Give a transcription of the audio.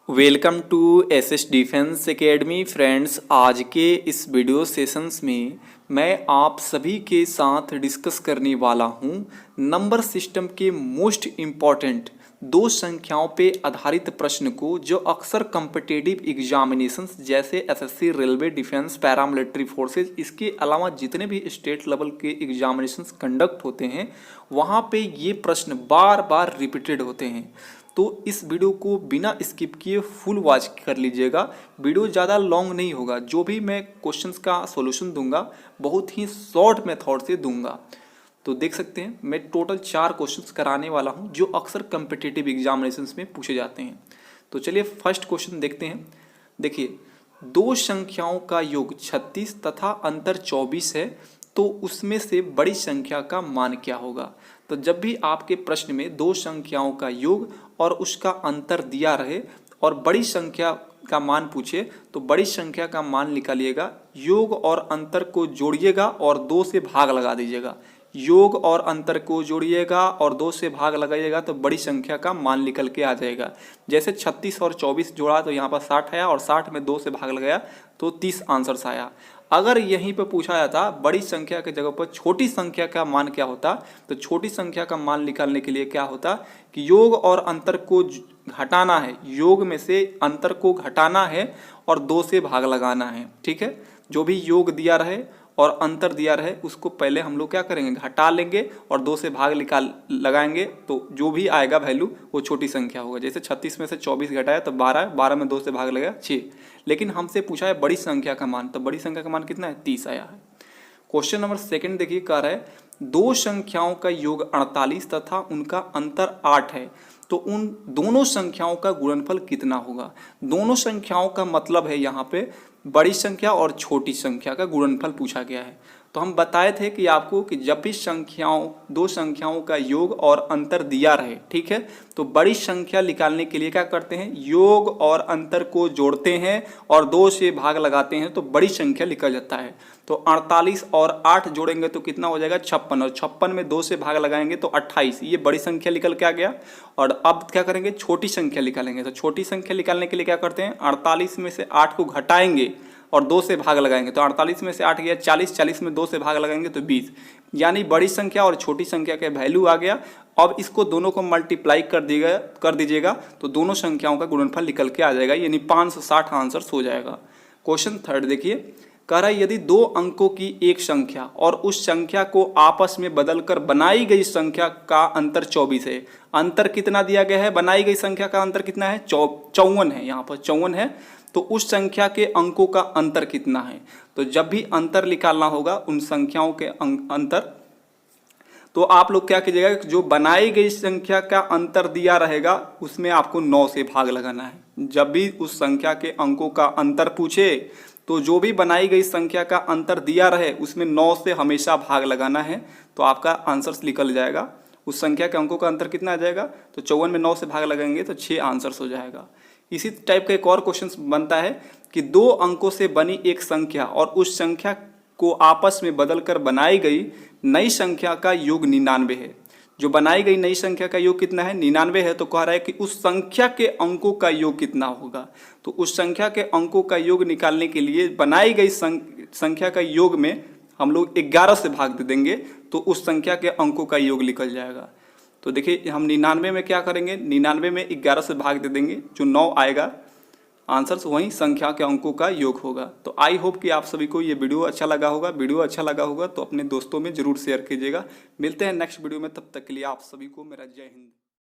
Welcome to SS defence academy friends. आज के इस वीडियो सेशंस में मैं आप सभी के साथ डिस्कस करने वाला हूं नंबर सिस्टम के मोस्ट इम्पॉर्टेंट दो संख्याओं पे आधारित प्रश्न को, जो अक्सर कॉम्पिटिटिव एग्जामिनेशंस जैसे SSC, railway, defence, paramilitary forces, इसके अलावा जितने भी स्टेट लेवल के एग्जामिनेशंस कंडक्ट होते हैं वहाँ पे ये प्रश्न बार बार रिपीटेड होते हैं। तो इस वीडियो को बिना स्किप किए फुल वॉच कर लीजिएगा। वीडियो ज़्यादा लॉन्ग नहीं होगा। जो भी मैं क्वेश्चंस का सॉल्यूशन दूंगा बहुत ही शॉर्ट मेथड से दूंगा। तो देख सकते हैं मैं टोटल 4 क्वेश्चंस कराने वाला हूं जो अक्सर कॉम्पिटिटिव एग्जामिनेशंस में पूछे जाते हैं। तो चलिए फर्स्ट क्वेश्चन देखते हैं। देखिए, दो संख्याओं का योग 36 तथा अंतर 24 है, तो उसमें से बड़ी संख्या का मान क्या होगा। तो जब भी आपके प्रश्न में दो संख्याओं का योग और उसका अंतर दिया रहे और बड़ी संख्या का मान पूछे तो बड़ी संख्या का मान निकालिएगा, योग और अंतर को जोड़िएगा और 2 से भाग लगा दीजिएगा। योग और अंतर को जोड़िएगा और 2 से भाग लगाइएगा तो बड़ी संख्या का मान निकल के आ जाएगा। जैसे 36 और 24 जोड़ा तो यहाँ पर 60 आया और 60 में 2 से भाग लगाया तो 30 आंसर्स आया। अगर यहीं पे पूछा जाता बड़ी संख्या के जगह पर छोटी संख्या का मान क्या होता, तो छोटी संख्या का मान निकालने के लिए क्या होता कि योग और अंतर को घटाना है, योग में से अंतर को घटाना है और 2 से भाग लगाना है। ठीक है, जो भी योग दिया रहे और अंतर दिया रहे उसको पहले हम लोग क्या करेंगे, घटा लेंगे और 2 से भाग लगाएंगे तो जो भी आएगा वैल्यू वो छोटी संख्या होगा। जैसे 36 में से 24 घटाया तो 12, 12 में 2 से भाग लगा 6। लेकिन हमसे पूछा है बड़ी संख्या का मान, तो बड़ी संख्या का मान कितना है, 30 आया है। क्वेश्चन नंबर सेकंड देखिए, कह रहा है दो संख्याओं का योग 48 तथा उनका अंतर 8 है, तो उन दोनों संख्याओं का गुणनफल कितना होगा। दोनों संख्याओं का मतलब है यहाँ पे बड़ी संख्या और छोटी संख्या का गुणनफल पूछा गया है। तो हम बताए थे कि आपको कि जब भी दो संख्याओं का योग और अंतर दिया रहे, ठीक है, तो बड़ी संख्या निकालने के लिए क्या करते हैं, योग और अंतर को जोड़ते हैं और 2 से भाग लगाते हैं तो बड़ी संख्या निकल जाता है। तो 48 और 8 जोड़ेंगे तो कितना हो जाएगा, 56, और 56 में 2 से भाग लगाएंगे तो 28, ये बड़ी संख्या निकल के आ गया। और अब क्या करेंगे, छोटी संख्या निकालेंगे। तो छोटी संख्या निकालने के लिए क्या करते हैं, 48 में से 8 को घटाएंगे और 2 से भाग लगाएंगे तो 48 में से 8 गया 40, 40 में 2 से भाग लगाएंगे तो 20, यानी बड़ी संख्या और छोटी संख्या का वैल्यू आ गया। अब इसको दोनों को मल्टीप्लाई कर दीजिएगा तो दोनों संख्याओं का गुणनफल निकल के आ जाएगा, यानी 560 आंसर्स हो जाएगा। क्वेश्चन थर्ड देखिए, कह रहा है यदि 2 अंकों की एक संख्या और उस संख्या को आपस में बदलकर बनाई गई संख्या का अंतर 24 है। अंतर कितना दिया गया है, बनाई गई संख्या का अंतर कितना है, 54 है, यहाँ पर 54 है, तो उस संख्या के अंकों का अंतर कितना है। तो जब भी अंतर निकालना होगा उन संख्याओं के अंतर, तो आप लोग क्या कीजिएगा, जो बनाई गई संख्या का अंतर दिया रहेगा उसमें आपको 9 से भाग लगाना है। जब भी उस संख्या के अंकों का अंतर पूछे तो जो भी बनाई गई संख्या का अंतर दिया रहे उसमें 9 से हमेशा भाग लगाना है, तो आपका आंसर्स निकल जाएगा। उस संख्या के अंकों का अंतर कितना आ जाएगा, तो 54 में 9 से भाग लगाएंगे तो 6 आंसर्स हो जाएगा। इसी टाइप का एक और क्वेश्चन बनता है कि 2 अंकों से बनी एक संख्या और उस संख्या को आपस में बदलकर बनाई गई नई संख्या का योग 99 है। जो बनाई गई नई संख्या का योग कितना है, 99 है। तो कह रहा है कि उस संख्या के अंकों का योग कितना होगा। तो उस संख्या के अंकों का योग निकालने के लिए बनाई गई संख्या का योग में हम लोग 11 से भाग दे देंगे तो उस संख्या के अंकों का योग निकल जाएगा। तो देखिए हम 99 में क्या करेंगे, 99 में 11 से भाग दे देंगे, जो 9 आएगा आंसर्स वही संख्या के अंकों का योग होगा। तो आई होप कि आप सभी को ये वीडियो अच्छा लगा होगा। वीडियो अच्छा लगा होगा तो अपने दोस्तों में जरूर शेयर कीजिएगा। मिलते हैं नेक्स्ट वीडियो में, तब तक के लिए आप सभी को मेरा जय हिंद।